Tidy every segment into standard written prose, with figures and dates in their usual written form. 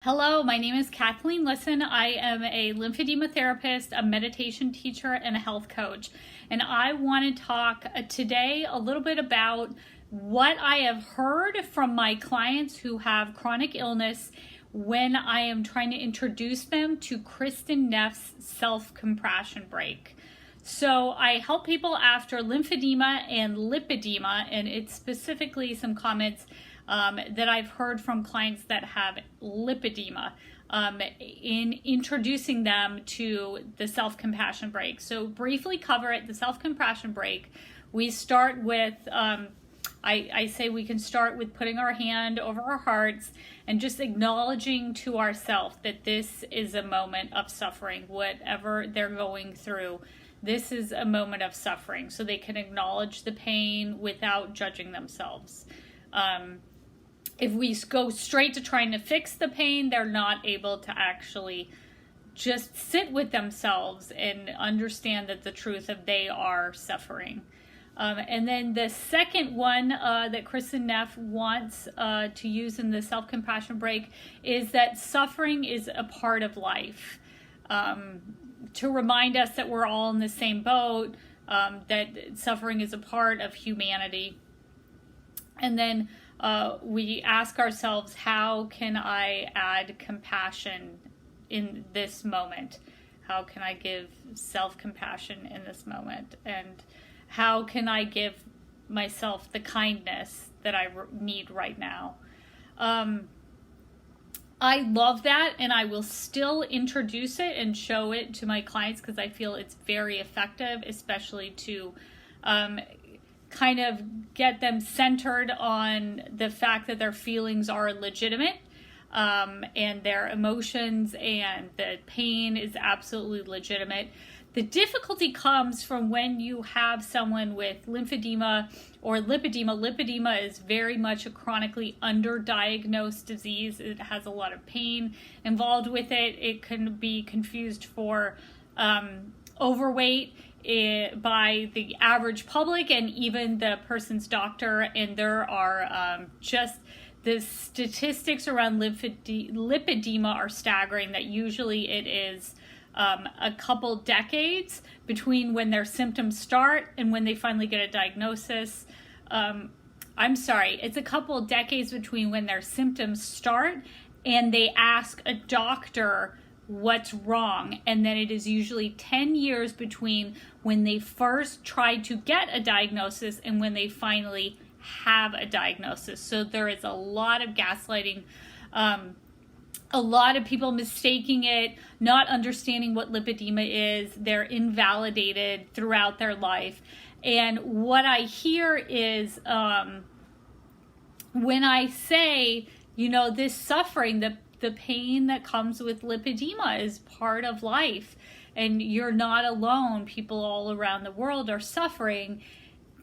Hello, my name is Kathleen Lisson. I am a lymphedema therapist, a meditation teacher, and a health coach. And I want to talk today a little bit about what I have heard from my clients who have chronic illness when I am trying to introduce them to Kristin Neff's self-compassion break. So I help people after lymphedema and lipedema, and it's specifically some comments that I've heard from clients that have lipedema in introducing them to the self-compassion break. So briefly cover it, the self-compassion break. We start with, I say we can start with putting our hand over our hearts and just acknowledging to ourselves that this is a moment of suffering, whatever they're going through. This is a moment of suffering, so they can acknowledge the pain without judging themselves. If we go straight to trying to fix the pain, they're not able to actually just sit with themselves and understand that the truth of they are suffering. And then the second one that Kristin Neff wants to use in the self-compassion break is that suffering is a part of life. To remind us that we're all in the same boat, that suffering is a part of humanity. And then we ask ourselves, how can I add compassion in this moment? How can I give self-compassion in this moment? And how can I give myself the kindness that I need right now? I love that, and I will still introduce it and show it to my clients because I feel it's very effective, especially to kind of get them centered on the fact that their feelings are legitimate, and their emotions and the pain is absolutely legitimate. The difficulty comes from when you have someone with lymphedema or lipedema. Lipedema is very much a chronically underdiagnosed disease. It has a lot of pain involved with it. It can be confused for overweight by the average public and even the person's doctor, and there are just the statistics around lipedema are staggering, that usually it is a couple decades between when their symptoms start and when they finally get a diagnosis. It's a couple decades between when their symptoms start and they ask a doctor what's wrong, and then it is usually 10 years between when they first tried to get a diagnosis and when they finally have a diagnosis. So there is a lot of gaslighting, a lot of people mistaking it, not understanding what lipedema is. They're invalidated throughout their life. And what I hear is when I say, this suffering, the pain that comes with lipedema is part of life, and you're not alone. People all around the world are suffering.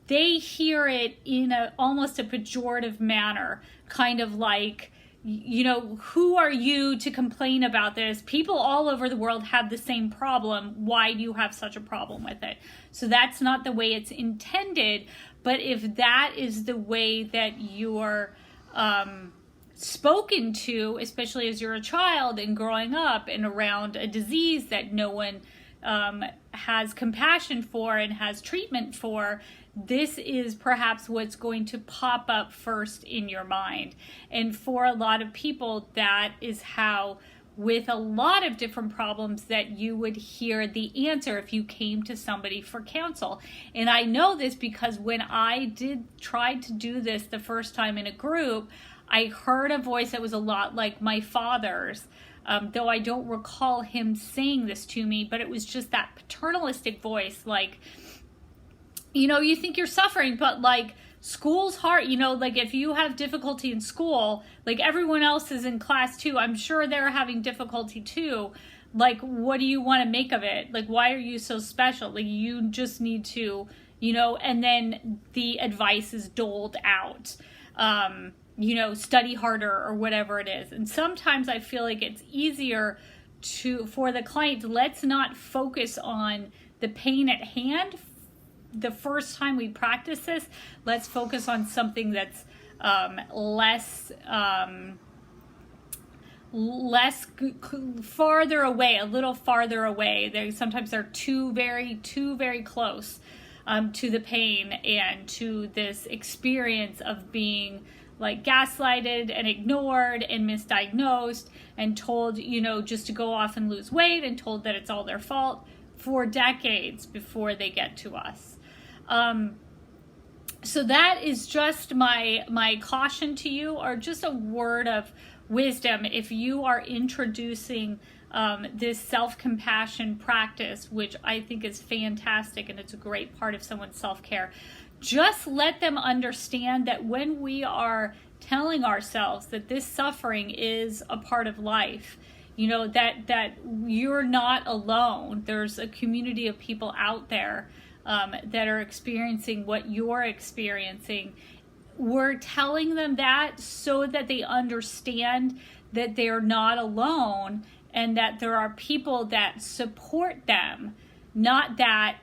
They hear it in almost a pejorative manner, kind of like, who are you to complain about this? People all over the world have the same problem. Why do you have such a problem with it? So that's not the way it's intended. But if that is the way that you're spoken to, especially as you're a child and growing up and around a disease that no one has compassion for and has treatment for, this is perhaps what's going to pop up first in your mind. And for a lot of people, that is how, with a lot of different problems, that you would hear the answer if you came to somebody for counsel. And I know this because when I tried to do this the first time in a group, I heard a voice that was a lot like my father's, though I don't recall him saying this to me, but it was just that paternalistic voice, like, you think you're suffering, but like, school's hard, like if you have difficulty in school, like everyone else is in class too, I'm sure they're having difficulty too. Like, what do you want to make of it? Like, why are you so special? Like, you just need to, and then the advice is doled out. Study harder or whatever it is. And sometimes I feel like it's easier for the client, let's not focus on the pain at hand. The first time we practice this, let's focus on something that's less farther away, a little farther away. Sometimes they're too very close to the pain and to this experience of being like gaslighted and ignored and misdiagnosed and told, just to go off and lose weight, and told that it's all their fault for decades before they get to us. So that is just my caution to you, or just a word of wisdom. If you are introducing this self-compassion practice, which I think is fantastic and it's a great part of someone's self-care, just let them understand that when we are telling ourselves that this suffering is a part of life, that you're not alone. There's a community of people out there that are experiencing what you're experiencing. We're telling them that so that they understand that they're not alone, and that there are people that support them, not that,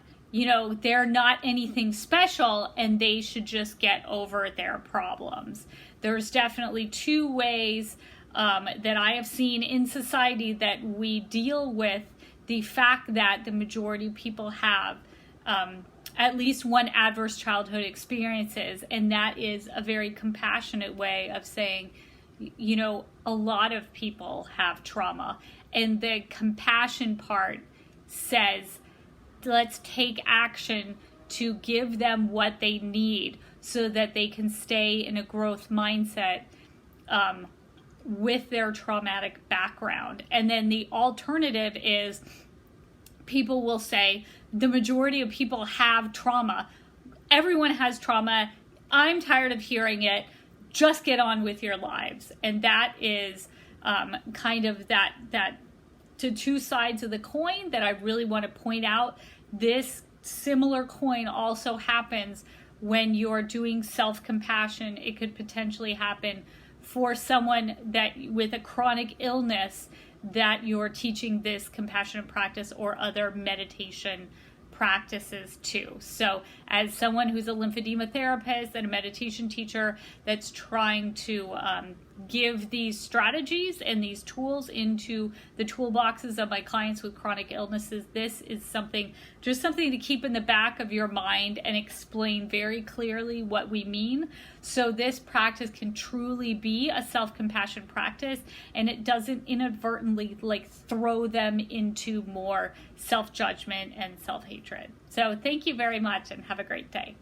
they're not anything special and they should just get over their problems. There's definitely two ways that I have seen in society that we deal with the fact that the majority of people have at least one adverse childhood experiences, and that is a very compassionate way of saying, a lot of people have trauma, and the compassion part says, let's take action to give them what they need so that they can stay in a growth mindset with their traumatic background. And then the alternative is, people will say, the majority of people have trauma. Everyone has trauma. I'm tired of hearing it. Just get on with your lives. And that is kind of that to two sides of the coin that I really want to point out. This similar coin also happens when you're doing self-compassion. It could potentially happen for someone that with a chronic illness that you're teaching this compassionate practice or other meditation practices too. So as someone who's a lymphedema therapist and a meditation teacher that's trying to give these strategies and these tools into the toolboxes of my clients with chronic illnesses, this is something to keep in the back of your mind and explain very clearly what we mean. So this practice can truly be a self-compassion practice, and it doesn't inadvertently throw them into more self-judgment and self-hatred. So thank you very much and have a great day.